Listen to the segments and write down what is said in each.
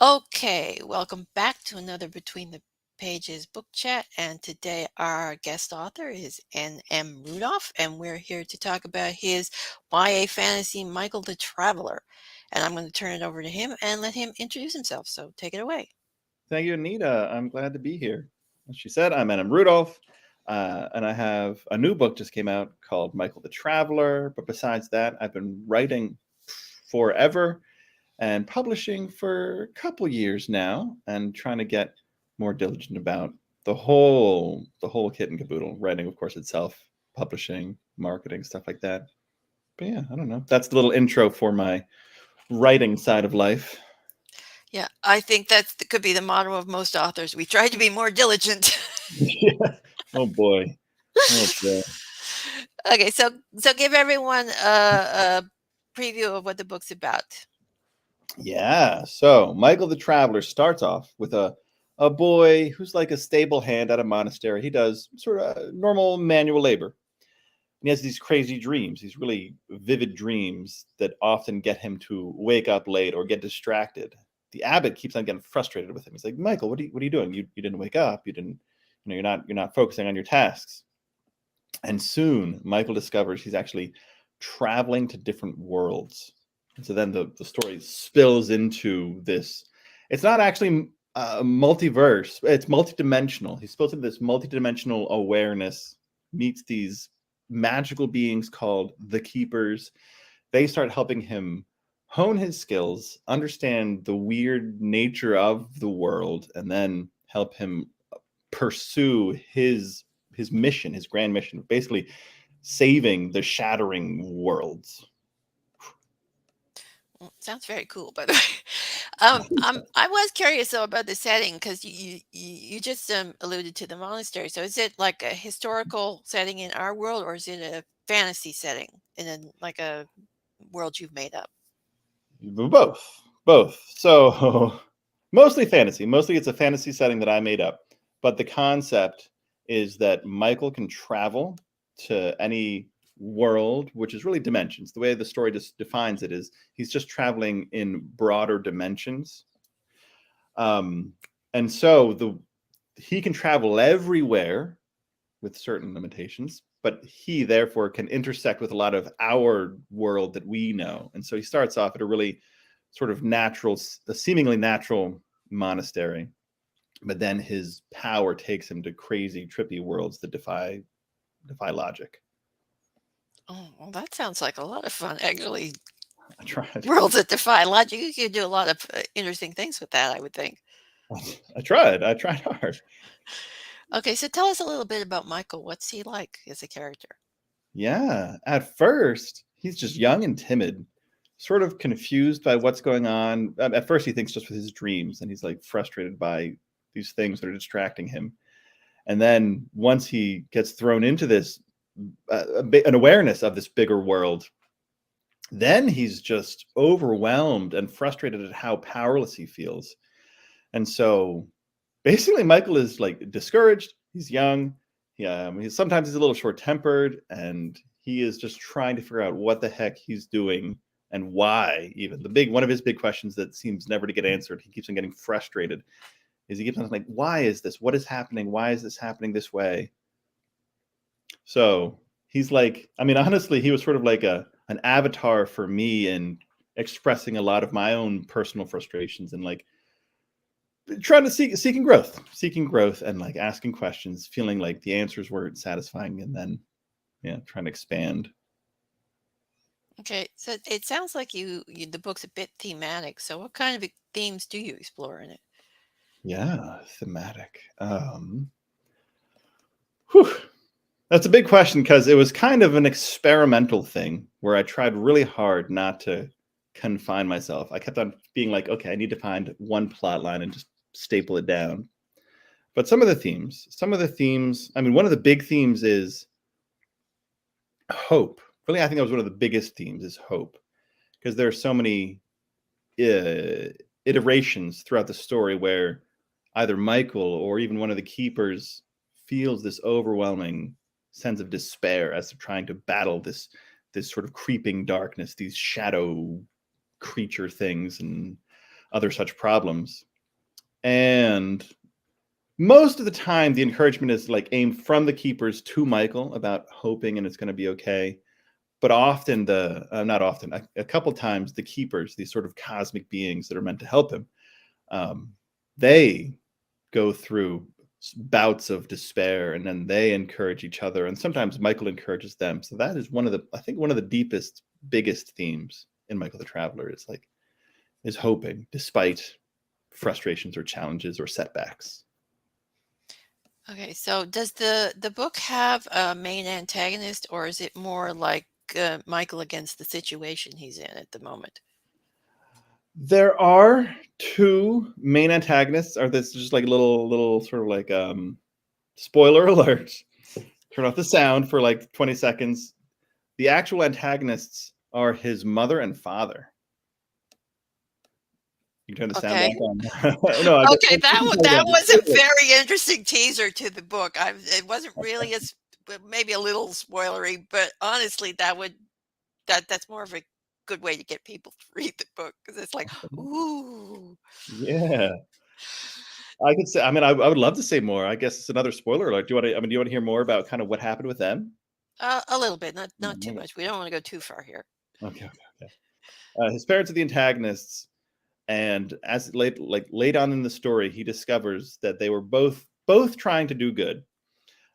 Okay, welcome back to another Between the Pages book chat. And today our guest author is N.M. Rudolph, and we're here to talk about his YA fantasy, Michael the Traveler. And I'm going to turn it over to him and let him introduce himself. So take it away. Thank you, Anita. I'm glad to be here. As she said, I'm N.M. Rudolph, and I have a new book just came out called Michael the Traveler. But besides that, I've been writing forever and publishing for a couple years now, and trying to get more diligent about the whole kit and caboodle. Writing, of course, itself, publishing, marketing, stuff like that. But yeah, I don't know. That's the little intro for my writing side of life. Yeah, I think that could be the motto of most authors. We try to be more diligent. Yeah. Oh boy. Oh boy. Okay, so give everyone a preview of what the book's about. Yeah. So Michael the Traveler starts off with a boy who's like a stable hand at a monastery. He does sort of normal manual labor. And he has these crazy dreams, these really vivid dreams that often get him to wake up late or get distracted. The abbot keeps on getting frustrated with him. He's like, Michael, what are you doing? You didn't wake up. You didn't, you're not focusing on your tasks. And soon Michael discovers he's actually traveling to different worlds. And so then the story spills into this. It's not actually a multiverse, it's multidimensional. He's supposed to have this multidimensional awareness, meets these magical beings called the Keepers. They start helping him hone his skills, understand the weird nature of the world, and then help him pursue his mission, his grand mission, basically saving the shattering worlds. Well, sounds very cool, by the way. I was curious though about the setting because you just alluded to the monastery. So is it like a historical setting in our world, or is it a fantasy setting in like a world you've made up? Both. So mostly fantasy. Mostly it's a fantasy setting that I made up. But the concept is that Michael can travel to any world, which is really dimensions. The way the story just defines it is he's just traveling in broader dimensions. Um, and so the he can travel everywhere with certain limitations, but he therefore can intersect with a lot of our world that we know. And so he starts off at a really sort of natural, a seemingly natural monastery, but then his power takes him to crazy, trippy worlds that defy logic. Oh, well, that sounds like a lot of fun. Actually, I tried. worlds that defy logic. You could do a lot of interesting things with that, I would think. I tried hard. Okay, so tell us a little bit about Michael. What's he like as a character? Yeah. At first, he's just young and timid, sort of confused by what's going on. At first, he thinks just with his dreams, and he's like frustrated by these things that are distracting him. And then once he gets thrown into this, an awareness of this bigger world, then he's just overwhelmed and frustrated at how powerless he feels. And so basically, Michael is like discouraged. He's young. Sometimes he's a little short tempered, and he is just trying to figure out what the heck he's doing and why. Even the big one of his big questions that seems never to get answered. He keeps on getting frustrated. Is he keeps on like, why is this? What is happening? Why is this happening this way? So he's like, I mean, honestly, he was sort of like a an avatar for me in expressing a lot of my own personal frustrations and like trying to seeking growth and like asking questions, feeling like the answers weren't satisfying, and then yeah, trying to expand. Okay, so it sounds like the book's a bit thematic. So what kind of themes do you explore in it? Yeah, thematic. Whew, that's a big question because it was kind of an experimental thing where I tried really hard not to confine myself. I kept on being like, okay, I need to find one plot line and just staple it down. But some of the themes, I mean, one of the big themes is hope. Really, I think that was one of the biggest themes is hope, because there are so many uh, iterations throughout the story where either Michael or even one of the keepers feels this overwhelming sense of despair as they're trying to battle this sort of creeping darkness, these shadow creature things, and other such problems. And most of the time, the encouragement is like aimed from the keepers to Michael about hoping and it's going to be okay. But often not often, a couple times, the keepers, these sort of cosmic beings that are meant to help him, um, they go through bouts of despair, and then they encourage each other, and sometimes Michael encourages them. So that is I think one of the deepest, biggest themes in Michael the Traveler is hoping despite frustrations or challenges or setbacks. Okay, so does the book have a main antagonist, or is it more like Michael against the situation he's in at the moment? There are two main antagonists. Are this just like a little sort of like spoiler alert? Turn off the sound for like 20 seconds. The actual antagonists are his mother and father. You can turn the sound Okay. back on. No, I guess Okay, that again. was a very interesting teaser to the book. It wasn't really maybe a little spoilery, but honestly, that's more of a good way to get people to read the book because it's like, ooh. Yeah, I could say. I mean, I would love to say more. I guess it's another spoiler alert. Do you want to? I mean, do you want to hear more about kind of what happened with them? A little bit, not too Okay, much. We don't want to go too far here. okay, okay. His parents are the antagonists, and as late on in the story, he discovers that they were both trying to do good.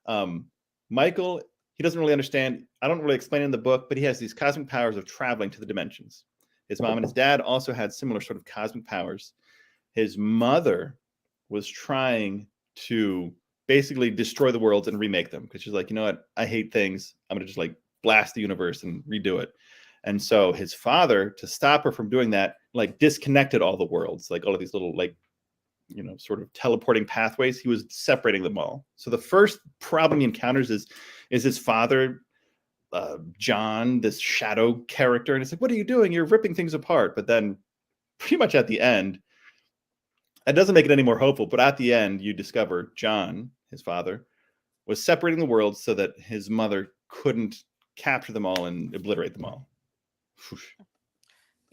Um, Michael, he doesn't really understand. I don't really explain in the book, but he has these cosmic powers of traveling to the dimensions. His mom and his dad also had similar sort of cosmic powers. His mother was trying to basically destroy the worlds and remake them because she's like, you know what? I hate things. I'm going to just like blast the universe and redo it. And so his father, to stop her from doing that, like disconnected all the worlds, like all of these little like sort of teleporting pathways. He was separating them all. So the first problem he encounters is his father, John, this shadow character, and it's like, what are you doing? You're ripping things apart. But then, pretty much at the end, it doesn't make it any more hopeful. But at the end, you discover John, his father, was separating the worlds so that his mother couldn't capture them all and obliterate them all.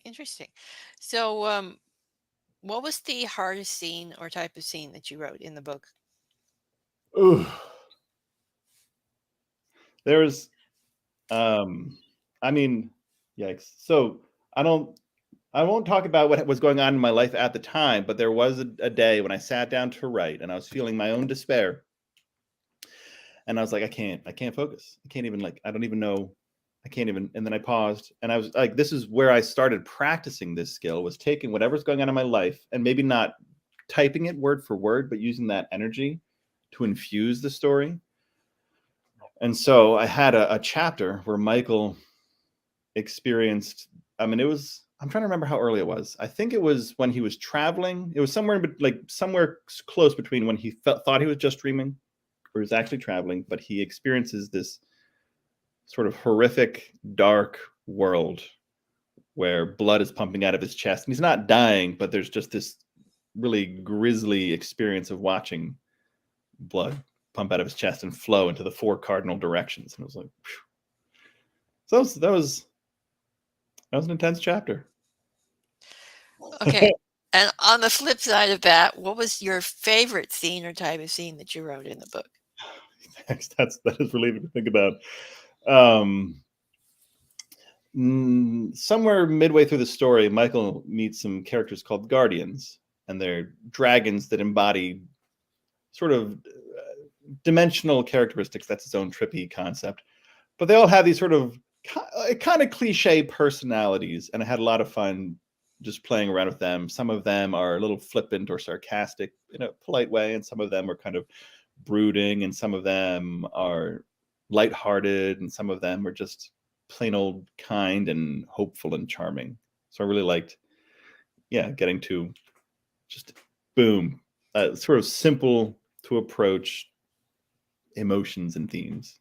Interesting. So, what was the hardest scene or type of scene that you wrote in the book? Ooh. There's I mean, yikes. So I won't talk about what was going on in my life at the time, but there was a day when I sat down to write and I was feeling my own despair. And I was like, I can't focus. I can't even I don't even know. I can't even. And then I paused and I was like, this is where I started practicing this skill, was taking whatever's going on in my life and maybe not typing it word for word, but using that energy to infuse the story. And so I had a chapter where Michael experienced, I mean, I'm trying to remember how early it was. I think it was when he was traveling. It was somewhere close between when he thought he was just dreaming or he was actually traveling, but he experiences this sort of horrific, dark world where blood is pumping out of his chest. And he's not dying, but there's just this really grisly experience of watching blood pump out of his chest and flow into the four cardinal directions. And it was like, whew. So that was an intense chapter. Okay. And on the flip side of that, what was your favorite scene or type of scene that you wrote in the book? That is relieving to think about. Um, Somewhere midway through the story, Michael meets some characters called guardians, and they're dragons that embody sort of dimensional characteristics. That's its own trippy concept. But they all have these sort of kind of cliche personalities, and I had a lot of fun just playing around with them. Some of them are a little flippant or sarcastic in a polite way, and some of them are kind of brooding, and some of them are lighthearted, and some of them are just plain old kind and hopeful and charming. So I really liked, yeah, getting to just boom, sort of simple to approach emotions and themes.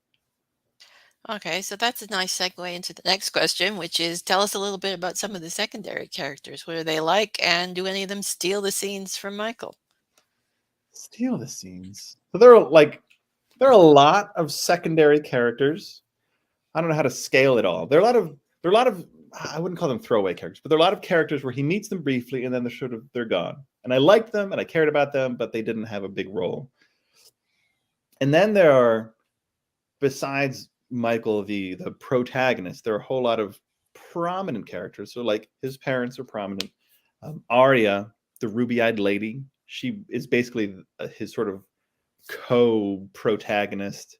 Okay, so that's a nice segue into the next question, which is tell us a little bit about some of the secondary characters. What are they like, and do any of them steal the scenes from Michael? Steal the scenes. So there are a lot of secondary characters. I don't know how to scale it all. There are a lot of I wouldn't call them throwaway characters, but there are a lot of characters where he meets them briefly and then they're gone. And I liked them and I cared about them, but they didn't have a big role. And then there are, besides Michael, the protagonist, there are a whole lot of prominent characters. So like his parents are prominent. Arya, the ruby-eyed lady, she is basically his sort of co-protagonist.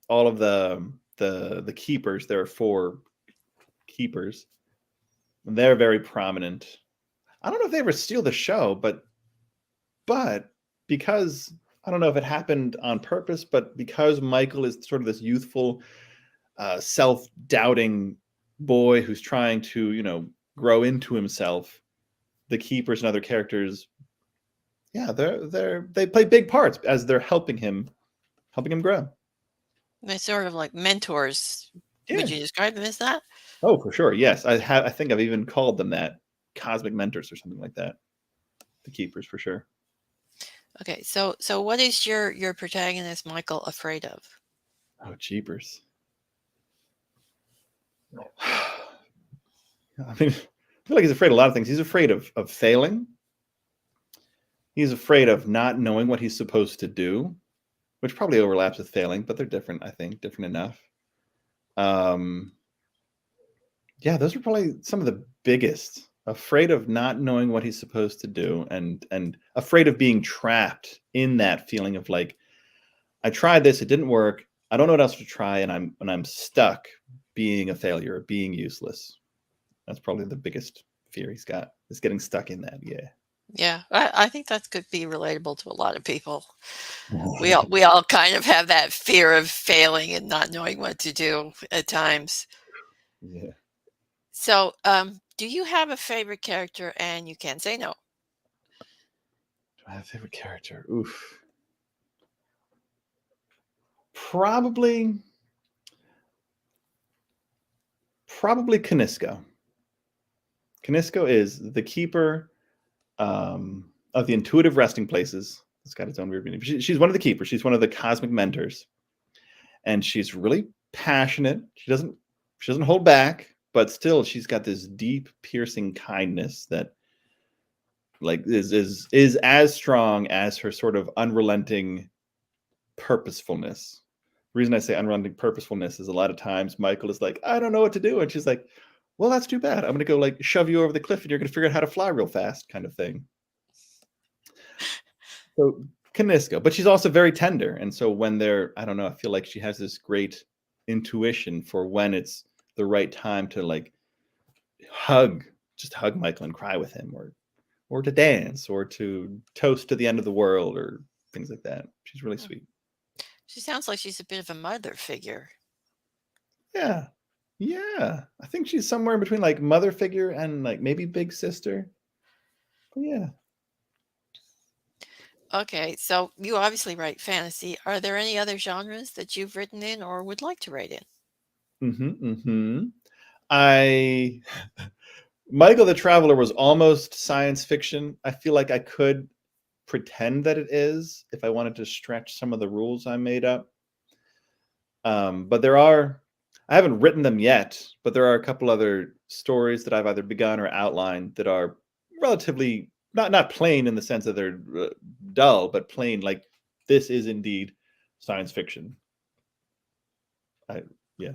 All of the keepers, there are four keepers. They're very prominent. I don't know if they ever steal the show, but because I don't know if it happened on purpose, but because Michael is sort of this youthful, self-doubting boy who's trying to, grow into himself, the keepers and other characters, yeah, they play big parts as they're helping him grow. They're sort of like mentors. Yeah. Would you describe them as that? Oh, for sure. Yes, I think I've even called them that, cosmic mentors or something like that. The keepers, for sure. Okay, so what is your protagonist Michael afraid of? Oh, jeepers. I mean, I feel like he's afraid of a lot of things. He's afraid of failing. He's afraid of not knowing what he's supposed to do, which probably overlaps with failing, but they're different, I think, different enough. Yeah, those are probably some of the biggest. Afraid of not knowing what he's supposed to do, and afraid of being trapped in that feeling of like, I tried this, it didn't work. I don't know what else to try, and I'm stuck being a failure, being useless. That's probably the biggest fear he's got, is getting stuck in that. Yeah. Yeah, I think that could be relatable to a lot of people. We all kind of have that fear of failing and not knowing what to do at times. Yeah. So, do you have a favorite character? And you can say no. Do I have a favorite character? Oof. Probably Kanisko. Kanisko is the keeper of the intuitive resting places. It's got its own weird meaning. She's one of the keepers. She's one of the cosmic mentors, and she's really passionate. She doesn't hold back, but still, she's got this deep, piercing kindness that, like, is as strong as her sort of unrelenting purposefulness. The reason I say unrelenting purposefulness is a lot of times Michael is like, I don't know what to do, and she's like, well, that's too bad. I'm going to go like shove you over the cliff and you're going to figure out how to fly real fast, kind of thing. So Kanisko, but she's also very tender. And so when I don't know, I feel like she has this great intuition for when it's the right time to like just hug Michael and cry with him, or to dance, or to toast to the end of the world, or things like that. She's really Hmm. sweet. She sounds like she's a bit of a mother figure. Yeah. Yeah. I think she's somewhere in between like mother figure and like maybe big sister. But yeah. Okay, so you obviously write fantasy. Are there any other genres that you've written in or would like to write in? I Michael the Traveler was almost science fiction. I feel like I could pretend that it is if I wanted to stretch some of the rules I made up. But I haven't written them yet, but there are a couple other stories that I've either begun or outlined that are relatively not plain in the sense that they're dull, but plain like this is indeed science fiction. Yeah.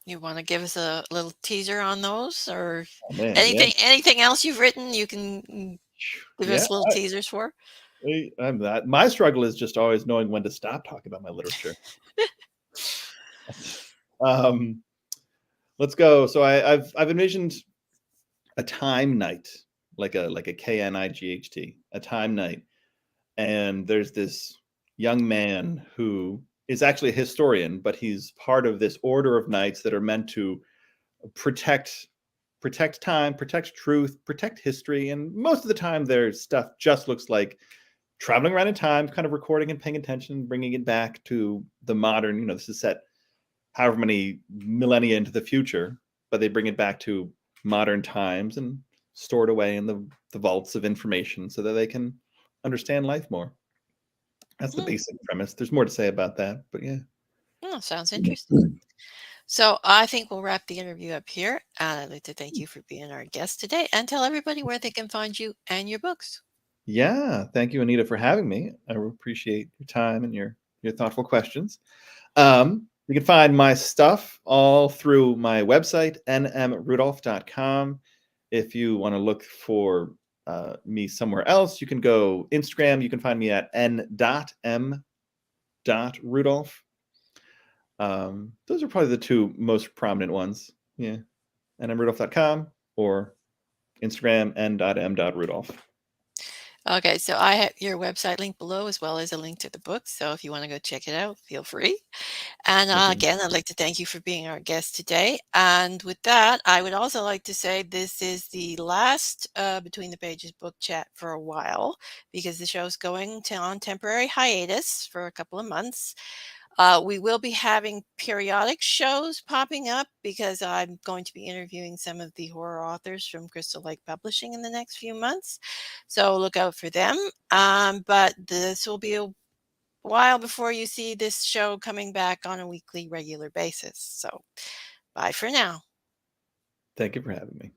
You want to give us a little teaser on those, or Oh man, yeah. anything else you've written you can give Yeah. us little teasers for? I'm that. My struggle is just always knowing when to stop talking about my literature. um, let's go. So I've envisioned a time knight, like a KNIGHT, a time knight, and there's this young man who is actually a historian, but he's part of this order of knights that are meant to protect time, protect truth, protect history, and most of the time their stuff just looks like traveling around in time, kind of recording and paying attention, bringing it back to the modern. This is set however many millennia into the future, but they bring it back to modern times and store it away in the vaults of information so that they can understand life more. That's the Hmm. basic premise. There's more to say about that, but yeah. Oh, sounds interesting. So I think we'll wrap the interview up here. And I'd like to thank you for being our guest today and tell everybody where they can find you and your books. Yeah, thank you, Anita, for having me. I appreciate your time and your thoughtful questions. You can find my stuff all through my website, nmrudolph.com. If you want to look for me somewhere else, you can go Instagram. You can find me at n.m.rudolph. Those are probably the two most prominent ones. Yeah, nmrudolph.com or Instagram n.m.rudolph. Okay, so I have your website link below as well as a link to the book. So if you want to go check it out, feel free. And Thank you. again, I'd like to thank you for being our guest today. And with that, I would also like to say this is the last Between the Pages book chat for a while because the show's going to on temporary hiatus for a couple of months. We will be having periodic shows popping up because I'm going to be interviewing some of the horror authors from Crystal Lake Publishing in the next few months. So look out for them. But this will be a while before you see this show coming back on a weekly, regular basis. So bye for now. Thank you for having me.